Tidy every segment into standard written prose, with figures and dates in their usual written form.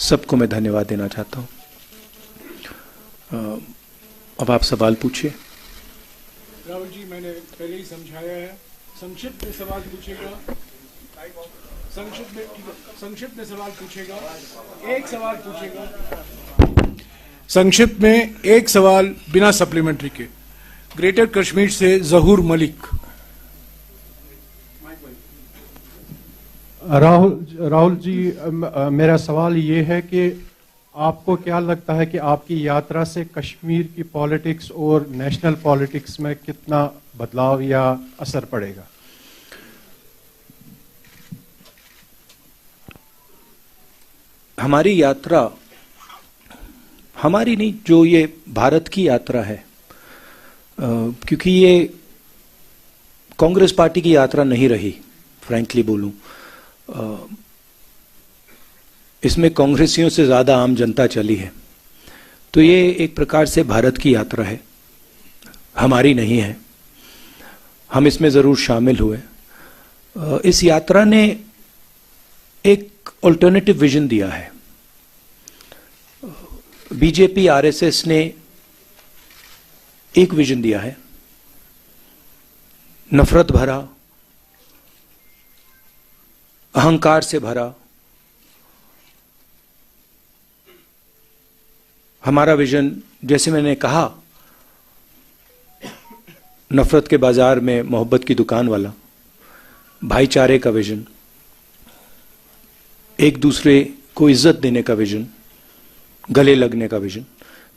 सबको मैं धन्यवाद देना चाहता हूं। अब आप सवाल पूछिए। राहुल जी, मैंने पहले ही समझाया है, संक्षिप्त में सवाल पूछेगा, संक्षिप्त में सवाल पूछेगा, एक सवाल पूछेगा, संक्षिप्त में एक सवाल बिना सप्लीमेंट्री के। ग्रेटर कश्मीर से जहूर मलिक। राहुल जी, मेरा सवाल ये है कि आपको क्या लगता है कि आपकी यात्रा से कश्मीर की पॉलिटिक्स और नेशनल पॉलिटिक्स में कितना बदलाव या असर पड़ेगा? हमारी यात्रा, हमारी नहीं, जो ये भारत की यात्रा है, क्योंकि ये कांग्रेस पार्टी की यात्रा नहीं रही, फ्रैंकली बोलूं, इसमें कांग्रेसियों से ज्यादा आम जनता चली है, तो ये एक प्रकार से भारत की यात्रा है, हमारी नहीं है। हम इसमें जरूर शामिल हुए। इस यात्रा ने एक अल्टरनेटिव विजन दिया है। बीजेपी आरएसएस ने एक विजन दिया है, नफरत भरा, अहंकार से भरा। हमारा विजन, जैसे मैंने कहा, नफरत के बाजार में मोहब्बत की दुकान वाला, भाईचारे का विजन, एक दूसरे को इज्जत देने का विजन, गले लगने का विजन।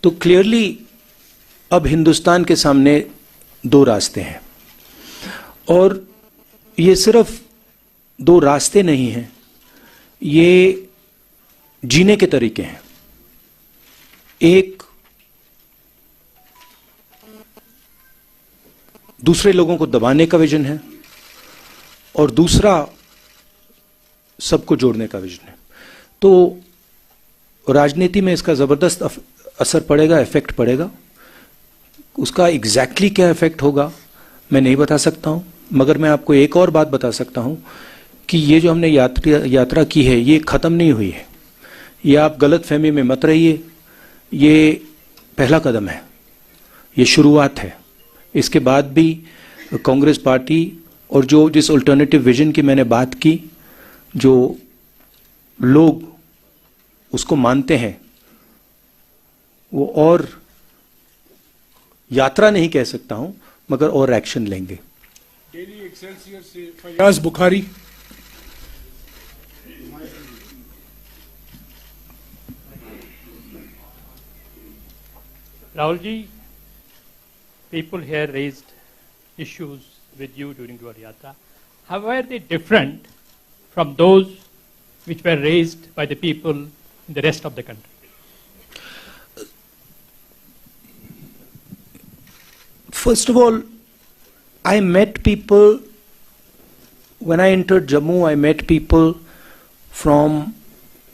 तो क्लियरली अब हिंदुस्तान के सामने दो रास्ते हैं, और ये सिर्फ दो रास्ते नहीं हैं, ये जीने के तरीके हैं। एक दूसरे लोगों को दबाने का विजन है, और दूसरा सबको जोड़ने का विजन है। तो राजनीति में इसका जबरदस्त असर पड़ेगा, इफेक्ट पड़ेगा। उसका एग्जैक्टली क्या इफेक्ट होगा मैं नहीं बता सकता हूं, मगर मैं आपको एक और बात बता सकता हूं कि ये जो हमने यात्रा की है, ये खत्म नहीं हुई है। ये आप गलत फहमी में मत रहिए, ये पहला कदम है, ये शुरुआत है। इसके बाद भी कांग्रेस पार्टी और जो जिस अल्टरनेटिव विजन की मैंने बात की, जो लोग उसको मानते हैं, वो और यात्रा नहीं कह सकता हूं, मगर और एक्शन लेंगे। डेली एक्सेलसियर से Fayaz Bukhari. Rahul ji, people here raised issues with you during your yatra. How were they different from those which were raised by the people in the rest of the country? First of all, I met people, when I entered Jammu, I met people from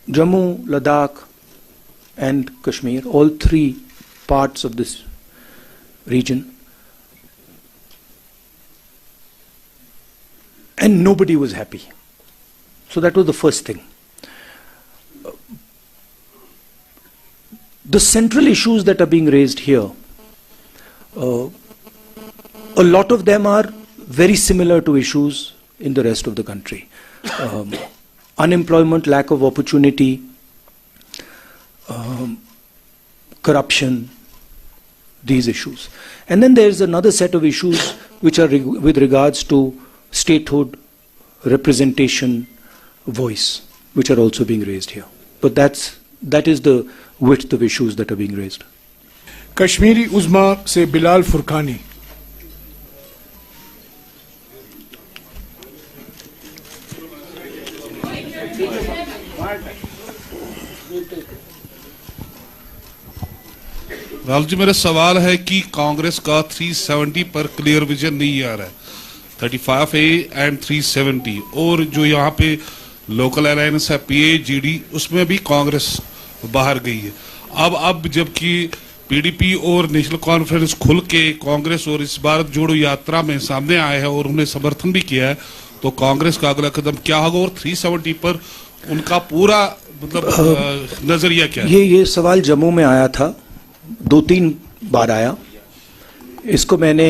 Jammu, Ladakh and Kashmir, all three parts of this region, and nobody was happy. So that was the first thing. The central issues that are being raised here, a lot of them are very similar to issues in the rest of the country. Unemployment, lack of opportunity, corruption, these issues. And then there's another set of issues which are with regards to statehood, representation, voice, which are also being raised here. But that is the width of issues that are being raised. Kashmiri उज़्मा से बिलाल फुरकानी। राहुल जी, मेरा सवाल है कि कांग्रेस का 370 पर clear vision नहीं आ रहा है, 35A एंड 370, और जो यहाँ पे लोकल अलायंस है PAGD, उसमें भी कांग्रेस बाहर गई है। अब जबकि PDP और नेशनल कॉन्फ्रेंस खुल के कांग्रेस और इस भारत जोड़ो यात्रा में सामने आए हैं और उन्हें समर्थन भी किया है, तो कांग्रेस का अगला कदम क्या होगा? और 370 पर उनका पूरा मतलब नजरिया क्या है? ये सवाल जम्मू में आया था, 2-3 बार आया। इसको मैंने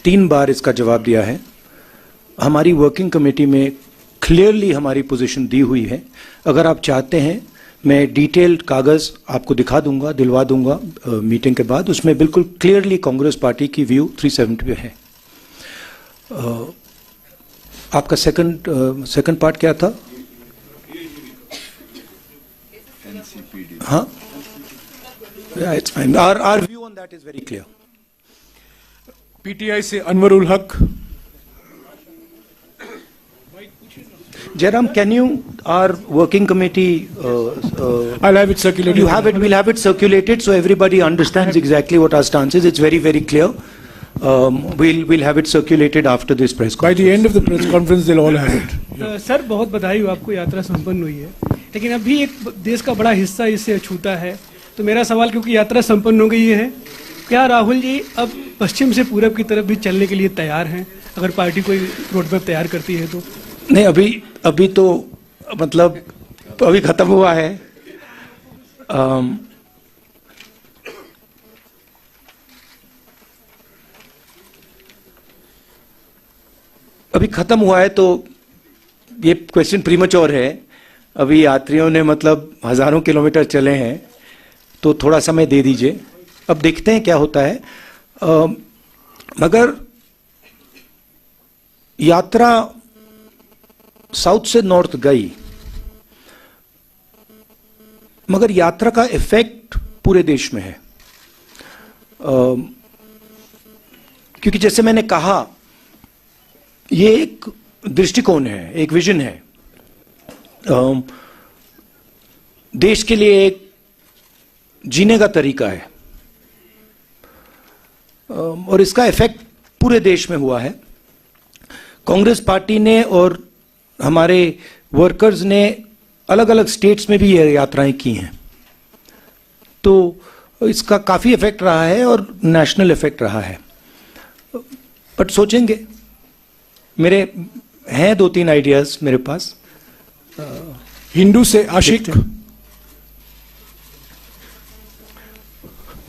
3 बार इसका जवाब दिया है। हमारी वर्किंग कमेटी में क्लियरली हमारी पोजीशन दी हुई है। अगर आप चाहते हैं मैं डिटेल्ड कागज आपको दिखा दूंगा, दिलवा दूंगा मीटिंग के बाद। उसमें बिल्कुल क्लियरली कांग्रेस पार्टी की व्यू 370 पे है। आपका सेकंड पार्ट क्या था? हाँ, it's fine. Our view on that is very clear. PTI से अनवरुल हक। Jairam, can you, our working committee, I'll have it circulated. you have it, we'll have it circulated so everybody understands exactly what our stance is. It's very, very clear. We'll have it circulated after this press By conference. the end of the press conference, they'll all have it. Sir बहुत बधाई हो आपको, यात्रा संपन्न हुई है, लेकिन अभी एक देश का बड़ा हिस्सा इससे अछूता है। तो मेरा सवाल, क्योंकि यात्रा संपन्न हो गई है, क्या राहुल जी अब पश्चिम से पूरब की तरफ भी चलने के लिए तैयार हैं, अगर पार्टी कोई रोड मैप तैयार करती है तो? नहीं, अभी तो मतलब अभी खत्म हुआ है। अभी खत्म हुआ है तो ये क्वेश्चन प्रीमैच्योर है। अभी यात्रियों ने मतलब हजारों किलोमीटर चले हैं, तो थोड़ा समय दे दीजिए। अब देखते हैं क्या होता है। मगर यात्रा साउथ से नॉर्थ गई, मगर यात्रा का इफेक्ट पूरे देश में है। क्योंकि जैसे मैंने कहा, ये एक दृष्टिकोण है, एक विजन है, देश के लिए एक जीने का तरीका है, और इसका इफेक्ट पूरे देश में हुआ है। कांग्रेस पार्टी ने और हमारे वर्कर्स ने अलग अलग स्टेट्स में भी ये यात्राएं की हैं, तो इसका काफी इफेक्ट रहा है और नेशनल इफेक्ट रहा है। बट सोचेंगे, मेरे हैं 2-3 आइडियाज मेरे पास। हिंदू से आशिक।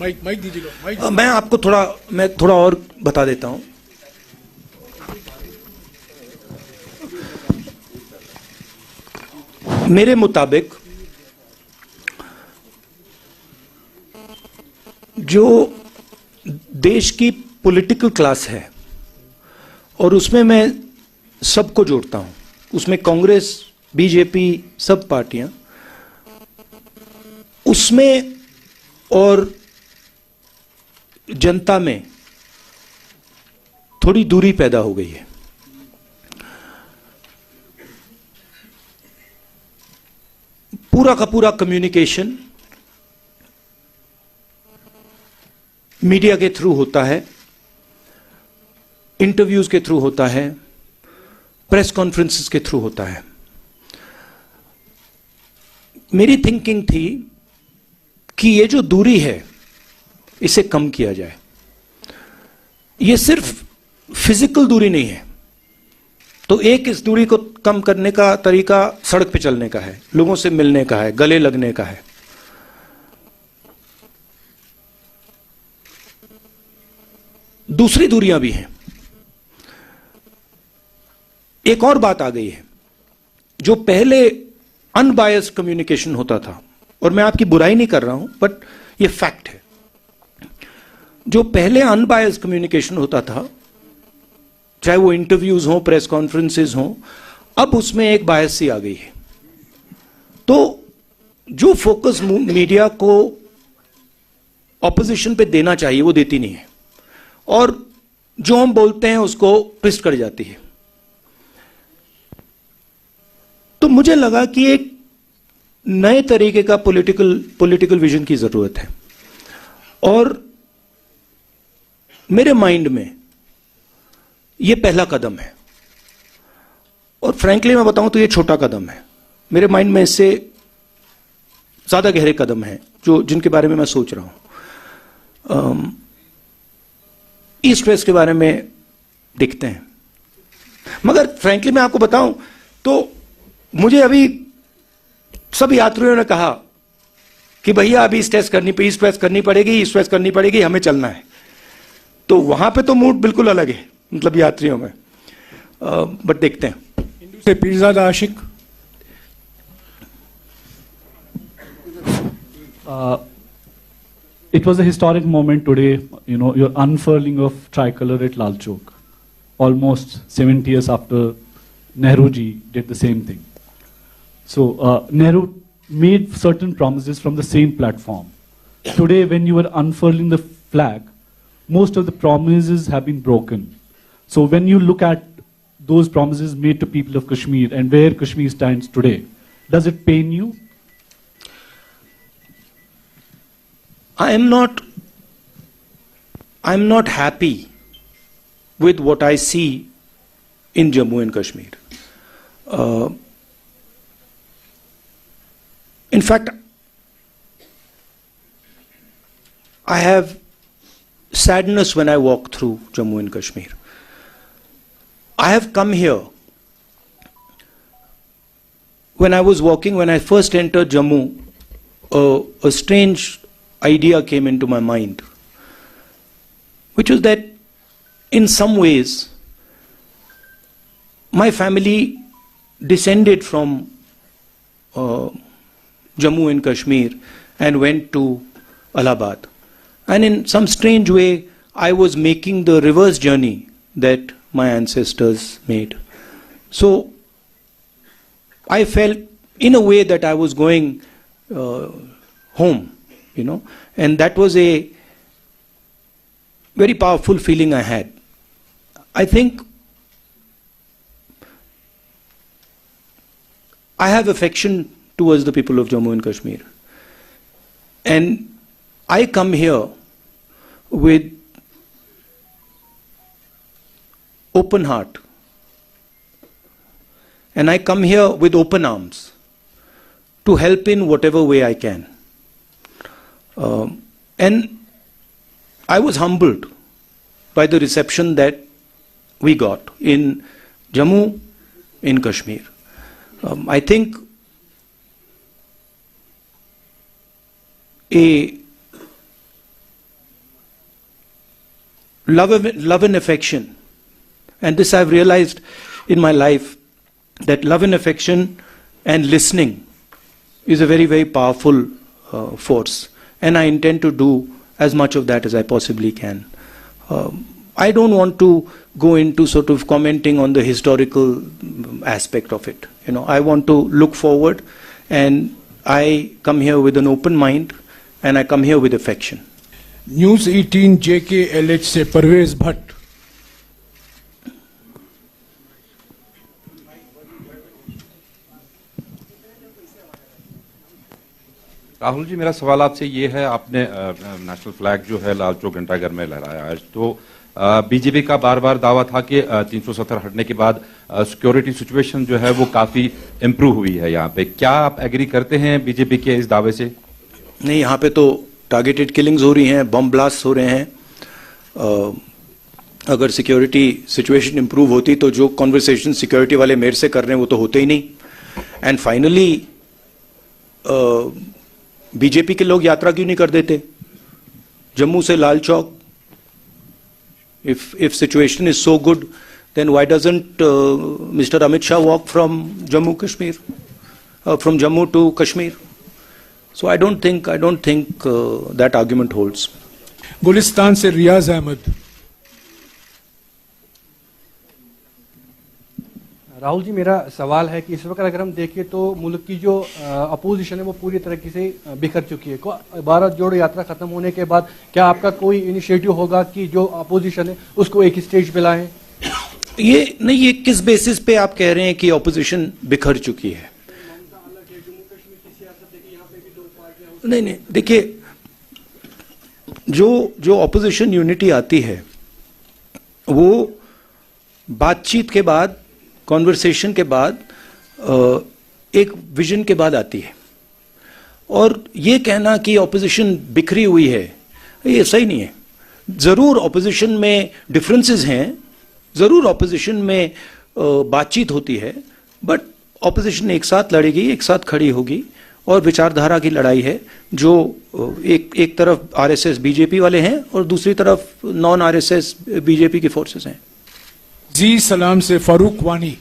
माइक दीजिएगा। मैं आपको थोड़ा और बता देता हूं। मेरे मुताबिक जो देश की पॉलिटिकल क्लास है, और उसमें मैं सबको जोड़ता हूं, उसमें कांग्रेस, बीजेपी, सब पार्टियां, उसमें और जनता में थोड़ी दूरी पैदा हो गई है। पूरा का पूरा कम्युनिकेशन मीडिया के थ्रू होता है, इंटरव्यूज के थ्रू होता है, प्रेस कॉन्फ्रेंसेस के थ्रू होता है। मेरी थिंकिंग थी कि ये जो दूरी है, इसे कम किया जाए। ये सिर्फ फिजिकल दूरी नहीं है, तो एक इस दूरी को कम करने का तरीका सड़क पे चलने का है, लोगों से मिलने का है, गले लगने का है। दूसरी दूरियां भी हैं। एक और बात आ गई है, जो पहले अनबायस्ड कम्युनिकेशन होता था, और मैं आपकी बुराई नहीं कर रहा हूं, बट ये फैक्ट है। जो पहले अनबायस्ड कम्युनिकेशन होता था, चाहे वो इंटरव्यूज हो, प्रेस कॉन्फ्रेंसेस हो, अब उसमें एक बायस सी आ गई है। तो जो फोकस मीडिया को ऑपोजिशन पे देना चाहिए, वो देती नहीं है, और जो हम बोलते हैं उसको ट्विस्ट कर जाती है। तो मुझे लगा कि एक नए तरीके का पॉलिटिकल विजन की जरूरत है, और मेरे माइंड में ये पहला कदम है। और फ्रैंकली मैं बताऊं तो ये छोटा कदम है। मेरे माइंड में इससे ज्यादा गहरे कदम हैं जिनके बारे में मैं सोच रहा हूं। ईस्ट वेस्ट के बारे में देखते हैं। मगर फ्रैंकली मैं आपको बताऊं तो मुझे अभी सब यात्रियों ने कहा कि भैया अभी स्ट्रेस करनी पड़ेगी, हमें चलना है। तो वहां पे तो मूड बिल्कुल अलग है, मतलब यात्रियों में। बट देखते हैं। हिंदू से पीरजादा आशिक। It was a historic moment today, your unfurling of tricolor at Lal Chowk, almost 70 years after Nehru ji did the same thing. So Nehru made certain promises from the same platform. Today, when you are unfurling the flag, most of the promises have been broken. So when you look at those promises made to people of Kashmir and where Kashmir stands today, does it pain you? I'm not happy with what I see in Jammu and Kashmir. In fact, I have sadness when I walk through Jammu and Kashmir. I have come here. When I was walking, when I first entered Jammu, a strange idea came into my mind, which was that in some ways my family descended from Jammu and Kashmir and went to Allahabad. And in some strange way, I was making the reverse journey that my ancestors made. So I felt in a way that I was going home, and that was a very powerful feeling I had. I think I have affection towards the people of Jammu and Kashmir. And I come here with open heart. And I come here with open arms to help in whatever way I can. And I was humbled by the reception that we got in Jammu, in Kashmir. I think a love and affection, and this I've realized in my life, that love and affection and listening is a very, very powerful force, and I intend to do as much of that as I possibly can. I don't want to go into sort of commenting on the historical aspect of it. I want to look forward, and I come here with an open mind, and I come here with affection. News 18 JKLH से परवेज भट्ट। राहुल जी, मेरा सवाल आपसे ये है, आपने national flag जो है लाल चौक घंटाघर में लहराया आज, तो बीजेपी का बार बार दावा था कि 370 हटने के बाद सिक्योरिटी सिचुएशन जो है वो काफी इम्प्रूव हुई है यहाँ पे। क्या आप एग्री करते हैं बीजेपी के इस दावे से? नहीं, यहाँ पे तो टारगेटेड किलिंग्स हो रही हैं, बम ब्लास्ट हो रहे हैं। अगर सिक्योरिटी सिचुएशन इंप्रूव होती तो जो कॉन्वर्सेशन सिक्योरिटी वाले मेरे से कर रहे हैं वो तो होते ही नहीं। एंड फाइनली बीजेपी के लोग यात्रा क्यों नहीं कर देते जम्मू से Lal Chowk? If situation is so good, then why doesn't Mr. Amit Shah walk from Jammu Kashmir, from Jammu to Kashmir? So I don't think that argument holds. Gulistan से रियाज अहमद। राहुल जी, मेरा सवाल है कि इस वक्त अगर हम देखें तो मुल्क की जो अपोजिशन है वो पूरी तरीके से बिखर चुकी है। भारत जोड़ो यात्रा खत्म होने के बाद क्या आपका कोई इनिशिएटिव होगा कि जो अपोजिशन है उसको एक स्टेज पे लाएं? ये किस बेसिस पे आप कह रहे हैं कि अपोजिशन बिखर चुकी है? नहीं, देखिए, जो अपोजिशन यूनिटी आती है वो बातचीत के बाद, कॉन्वर्सेशन के बाद, एक विजन के बाद आती है। और ये कहना कि ऑपोजिशन बिखरी हुई है, ये सही नहीं है। जरूर ऑपोजिशन में डिफरेंसेस हैं, जरूर ऑपोजिशन में बातचीत होती है, बट ऑपोजिशन एक साथ लड़ेगी, एक साथ खड़ी होगी और विचारधारा की लड़ाई है, जो एक तरफ आरएसएस बीजेपी वाले हैं और दूसरी तरफ नॉन आरएसएस बीजेपी की फोर्सेस हैं। जी सलाम से फारूक वानी।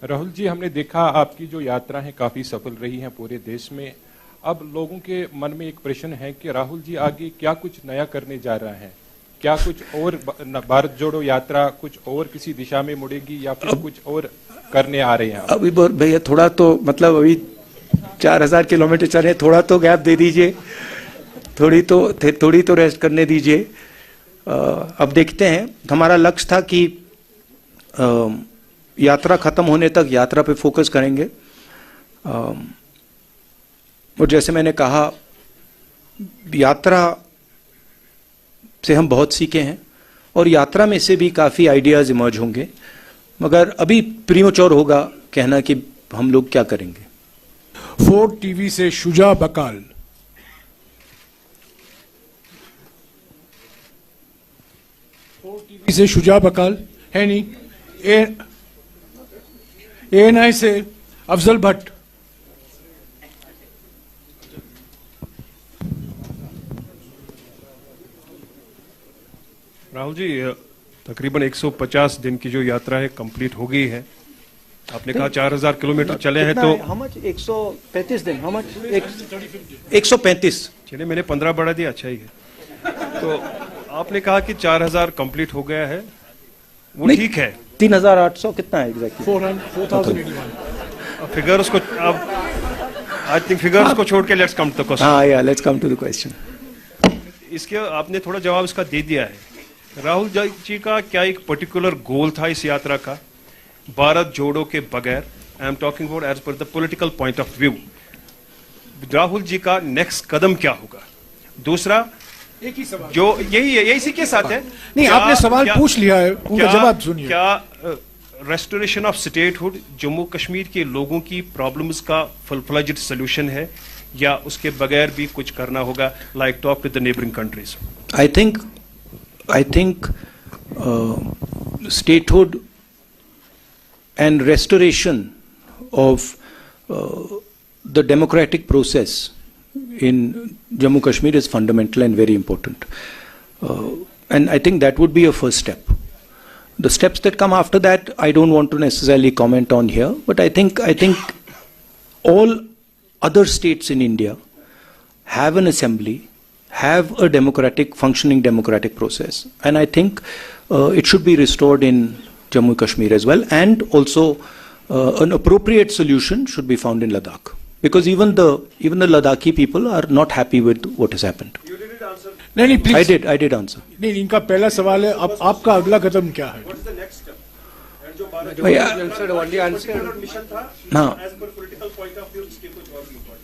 राहुल जी, हमने देखा आपकी जो यात्रा है काफी सफल रही है पूरे देश में। अब लोगों के मन में एक प्रश्न है कि राहुल जी आगे क्या कुछ नया करने जा रहे हैं? क्या कुछ और भारत जोड़ो यात्रा कुछ और किसी दिशा में मुड़ेगी या फिर कुछ और करने आ रहे हैं? अभी भैया थोड़ा तो मतलब अभी 4000 किलोमीटर चले, थोड़ा तो गैप दे दीजिए, थोड़ी तो रेस्ट करने दीजिए। अब देखते हैं। हमारा लक्ष्य था कि यात्रा खत्म होने तक यात्रा पे फोकस करेंगे। और जैसे मैंने कहा, यात्रा से हम बहुत सीखे हैं और यात्रा में से भी काफी आइडियाज इमर्ज होंगे, मगर अभी प्रीमोच्योर होगा कहना कि हम लोग क्या करेंगे। 4 टीवी से शुजा बकाल। टीवी से शुजा बकाल है नहीं। एएनआई से अफजल भट्ट। राहुल जी, तकरीबन 150 दिन की जो यात्रा है कंप्लीट हो गई है। आपने कहा 4000 किलोमीटर चले हैं, तो how much? 135 दिन। how much? 135। चलिए, मैंने 15 बढ़ा दिया, अच्छा ही है। तो आपने कहा कि 4000 कंप्लीट हो गया है, वो ठीक है। 3800 कितना है एग्जैक्टली? 4081। फिगर्स को अब आई थिंक फिगर्स को छोड़ के let's come to the question. हाँ या let's come to the question. इसके आपने थोड़ा जवाब इसका दे दिया है। राहुल जी का क्या एक पर्टिकुलर गोल था इस यात्रा का, भारत जोड़ो के बगैर? I am talking about as per the political point of view. Rahul ji का नेक्स्ट कदम क्या होगा? दूसरा, एक ही सवाल जो यही है, इसी के साथ है। नहीं, आपने सवाल पूछ लिया है, उनका जवाब सुनिए। क्या restoration of statehood Jammu Kashmir के लोगों की प्रॉब्लम्स का फुल फ्लेज्ड सोल्यूशन है या उसके बगैर भी कुछ करना होगा, like talk with the neighbouring countries? I think statehood and restoration of the democratic process in Jammu Kashmir is fundamental and very important. And I think that would be a first step. The steps that come after that, I don't want to necessarily comment on here, but I think all other states in India have an assembly, have a functioning democratic process, and I think it should be restored in Jammu Kashmir as well, and also an appropriate solution should be found in Ladakh, because even the Ladakhi people are not happy with what has happened. You didn't answer. नहीं please. I did answer. नहीं, इनका पहला सवाल है, अब आपका अगला कदम क्या है? What is the next step? And जो भारत मिशन था, हाँ, as per political point of view, इसके कुछ और भी important?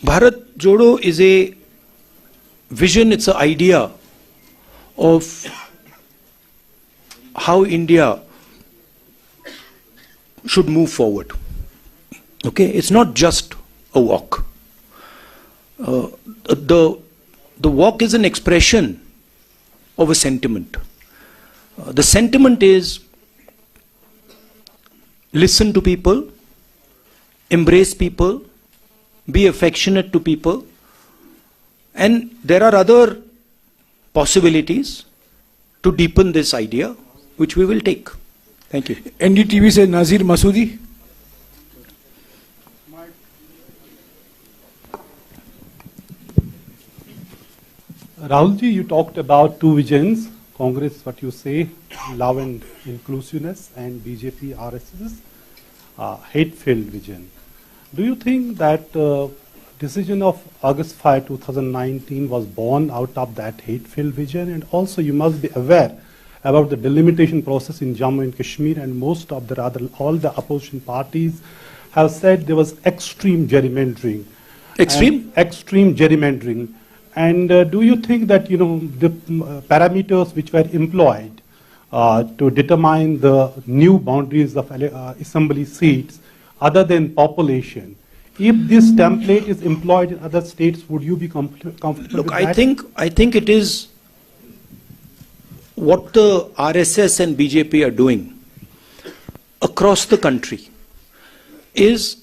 Bharat Jodo is a vision, it's an idea of how India should move forward. Okay, it's not just a walk. The walk is an expression of a sentiment. The sentiment is listen to people, embrace people, be affectionate to people, and there are other possibilities to deepen this idea, which we will take. Thank you. NDTV से नाजिर Masoodi. Rahul ji, you talked about two visions, Congress, what you say, love and inclusiveness, and BJP, RSS, hate-filled vision. Do you think that decision of August 5, 2019 was born out of that hate-filled vision? And also you must be aware about the delimitation process in Jammu and Kashmir, and most of all the opposition parties have said there was extreme gerrymandering. Extreme gerrymandering. And do you think that, the parameters which were employed to determine the new boundaries of assembly seats, other than population, If this template is employed in other states, would you be comfortable Look, with I that? think it is what the RSS and BJP are doing across the country is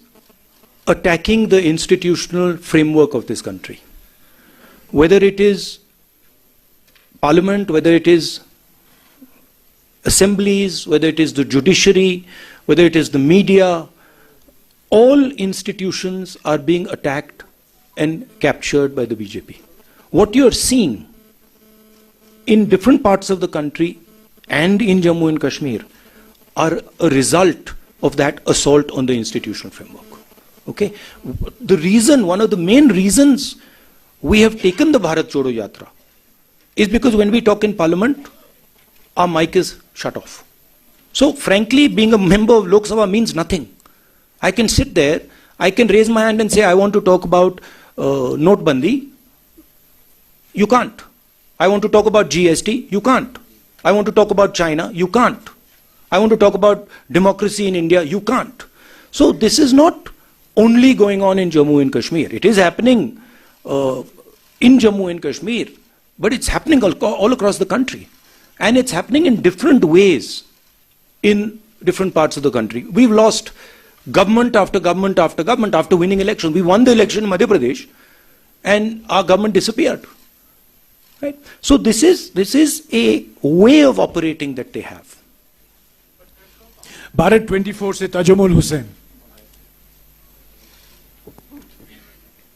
attacking the institutional framework of this country. Whether it is parliament, whether it is assemblies, whether it is the judiciary, whether it is the media, all institutions are being attacked and captured by the BJP. What you are seeing in different parts of the country and in Jammu and Kashmir are a result of that assault on the institutional framework. Okay? The reason, one of the main reasons we have taken the Bharat Jodo Yatra is because when we talk in parliament, our mic is shut off. So frankly, being a member of Lok Sabha means nothing. I can sit there, I can raise my hand and say, I want to talk about Notbandi. You can't. I want to talk about GST. You can't. I want to talk about China. You can't. I want to talk about democracy in India. You can't. So this is not only going on in Jammu and Kashmir. It is happening in Jammu and Kashmir, but it's happening all across the country. And it's happening in different ways in different parts of the country. We've lost government after government after government after winning election. We won the election in Madhya Pradesh and our government disappeared. Right? So this is a way of operating that they have. Bharat 24 से ताजुमुल हुसैन।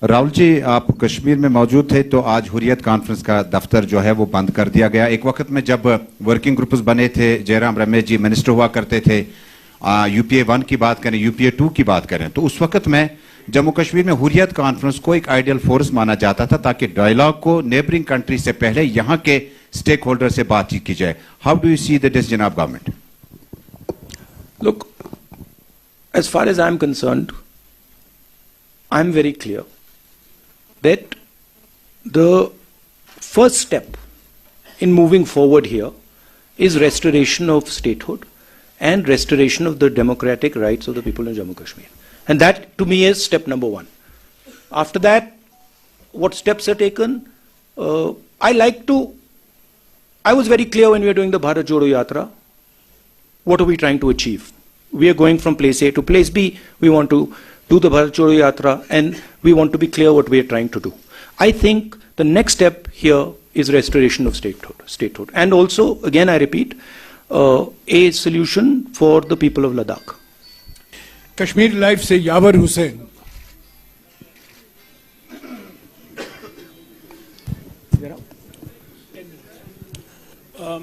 राहुल जी, आप कश्मीर में मौजूद थे तो आज Hurriyat conference का दफ्तर जो है वो बंद कर दिया गया। एक वक्त में जब वर्किंग ग्रुप्स बने थे, जयराम रमेश जी मिनिस्टर हुआ करते थे, यूपीए 1 की बात करें, यूपीए 2 की बात करें, तो उस वक्त में जम्मू कश्मीर में हुर्रियत कॉन्फ्रेंस को एक आइडियल फोर्स माना जाता था ताकि डायलॉग को नेबरिंग कंट्री से पहले यहाँ के स्टेक होल्डर से बातचीत की जाए। How do you see the decision of government? Look, as far as I'm concerned, I'm very clear that the first step in moving forward here is restoration of statehood and restoration of the democratic rights of the people in Jammu Kashmir. And that to me is step number 1. After that, what steps are taken? I was very clear when we were doing the Bharat Jodo Yatra. What are we trying to achieve? We are going from place A to place B. We want to do the Bharat Jodo Yatra and we want to be clear what we are trying to do. I think the next step here is restoration of statehood. And also, again I repeat, a solution for the people of Ladakh. Kashmir life से यावर Hussain.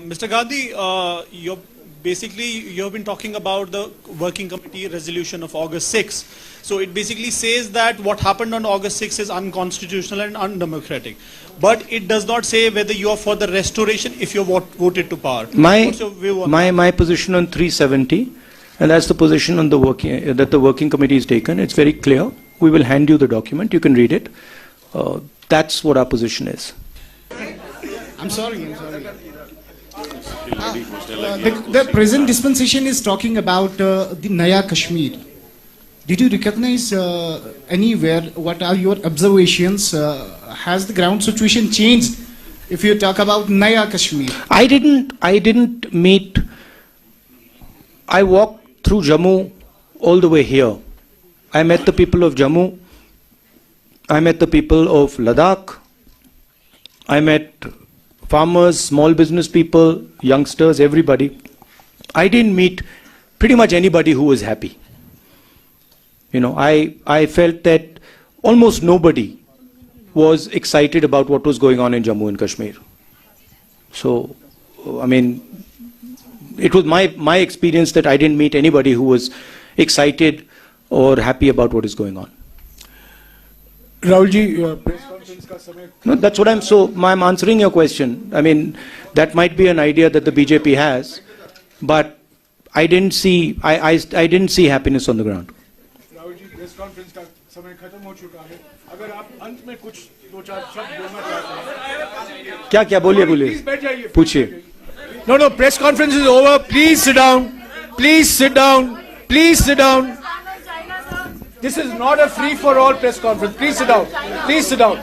Mr. Gandhi, you have been talking about the working committee resolution of August 6. So it basically says that what happened on August 6 is unconstitutional and undemocratic. But it does not say whether you are for the restoration if you voted to power. What's your view on that? My position on 370, and that's the position on the that the working committee is taken. It's very clear. We will hand you the document. You can read it. That's what our position is. I'm sorry. The present dispensation is talking about the Naya Kashmir. Did you recognize anywhere? What are your observations? Has the ground situation changed? If you talk about Naya Kashmir, I didn't meet. I walked through Jammu all the way here. I met the people of Jammu. I met the people of Ladakh. I met farmers, small business people, youngsters, everybody. I didn't meet pretty much anybody who was happy. You know, I felt that almost nobody was excited about what was going on in Jammu and Kashmir. So, I mean, it was my experience that I didn't meet anybody who was excited or happy about what is going on. Rahul ji, press conference का समय। No, that's what I'm answering your question. I mean, that might be an idea that the BJP has, but I didn't see happiness on the ground. Rahul ji, press conference का समय खत्म हो चुका है। अगर आप अंत में कुछ 2-4 शब्द बोलना चाहते हैं। क्या बोलिए प्लीज बैठ जाइए। पूछिए। No, press conference is over. Please sit down. Please sit down. Please sit down. This is not a free-for-all press conference. Please sit down. Please sit down.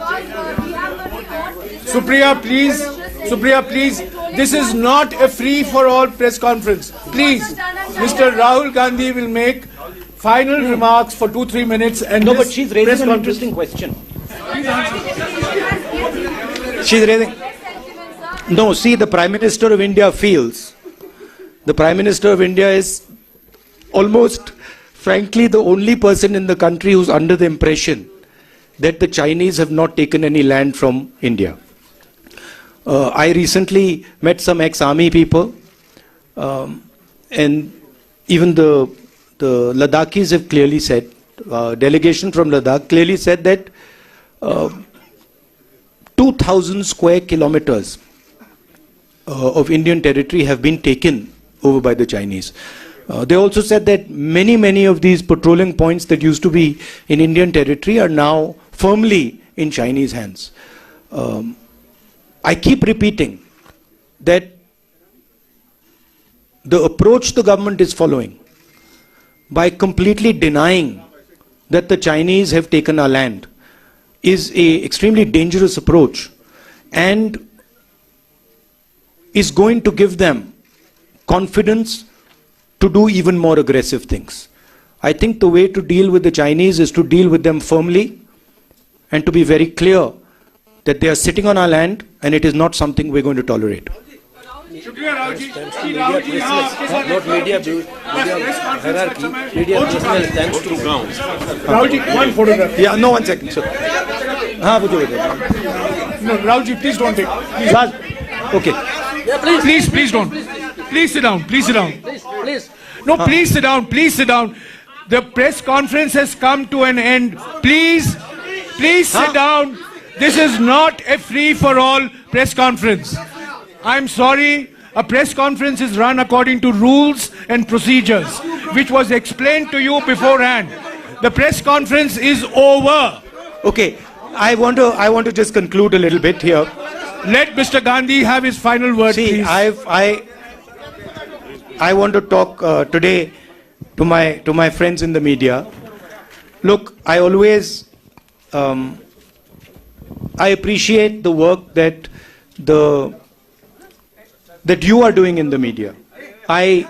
Supriya, please. Supriya, please. This is not a free-for-all press conference. Please. Mr. Rahul Gandhi will make final remarks for 2-3 minutes. And no, but she's raising an interesting question. She's raising. No, see, the Prime Minister of India feels. The Prime Minister of India is almost, frankly, the only person in the country who's under the impression that the Chinese have not taken any land from India. I recently met some ex-army people, and even the Ladakhis have clearly said, delegation from Ladakh clearly said that 2,000 square kilometers of Indian territory have been taken over by the Chinese. They also said that many of these patrolling points that used to be in Indian territory are now firmly in Chinese hands. I keep repeating that the approach the government is following by completely denying that the Chinese have taken our land is an extremely dangerous approach and is going to give them confidence to do even more aggressive things. I think the way to deal with the Chinese is to deal with them firmly and to be very clear that they are sitting on our land and it is not something we're going to tolerate. Not media hierarchy, media personal thanks to ground. Rahulji, one photograph. Yeah, no, 1 second, sir. No, Rahulji, please don't take. Please. Okay. Yeah, please don't. Please sit down. Please sit down. Please. No, please sit down. Please sit down. The press conference has come to an end. Please sit down. This is not a free-for-all press conference. I'm sorry. A press conference is run according to rules and procedures, which was explained to you beforehand. The press conference is over. Okay. I want to just conclude a little bit here. Let Mr. Gandhi have his final word, please. I want to talk today to my friends in the media. Look, I always I appreciate the work that you are doing in the media. I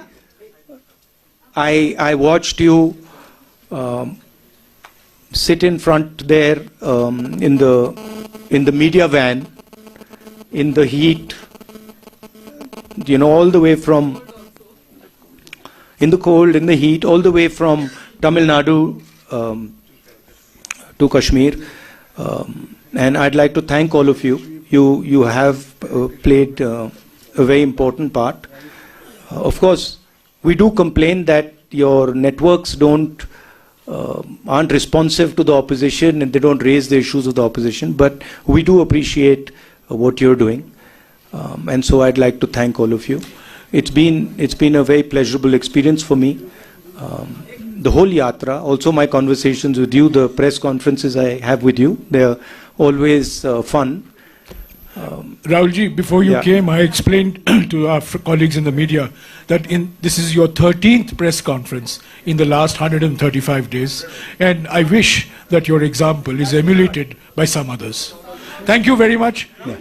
watched you sit in front there in the media van in the heat, all the way from in the cold, in the heat, all the way from Tamil Nadu to Kashmir. And I'd like to thank all of you. You have played a very important part. Of course, we do complain that your networks aren't responsive to the opposition and they don't raise the issues of the opposition. But we do appreciate what you're doing, and so I'd like to thank all of you. It's been a very pleasurable experience for me. The whole yatra, also my conversations with you, the press conferences I have with you, they're always fun. Rahulji, before you came, I explained to our colleagues in the media that this is your 13th press conference in the last 135 days, and I wish that your example is emulated by some others. Thank you very much. Yeah.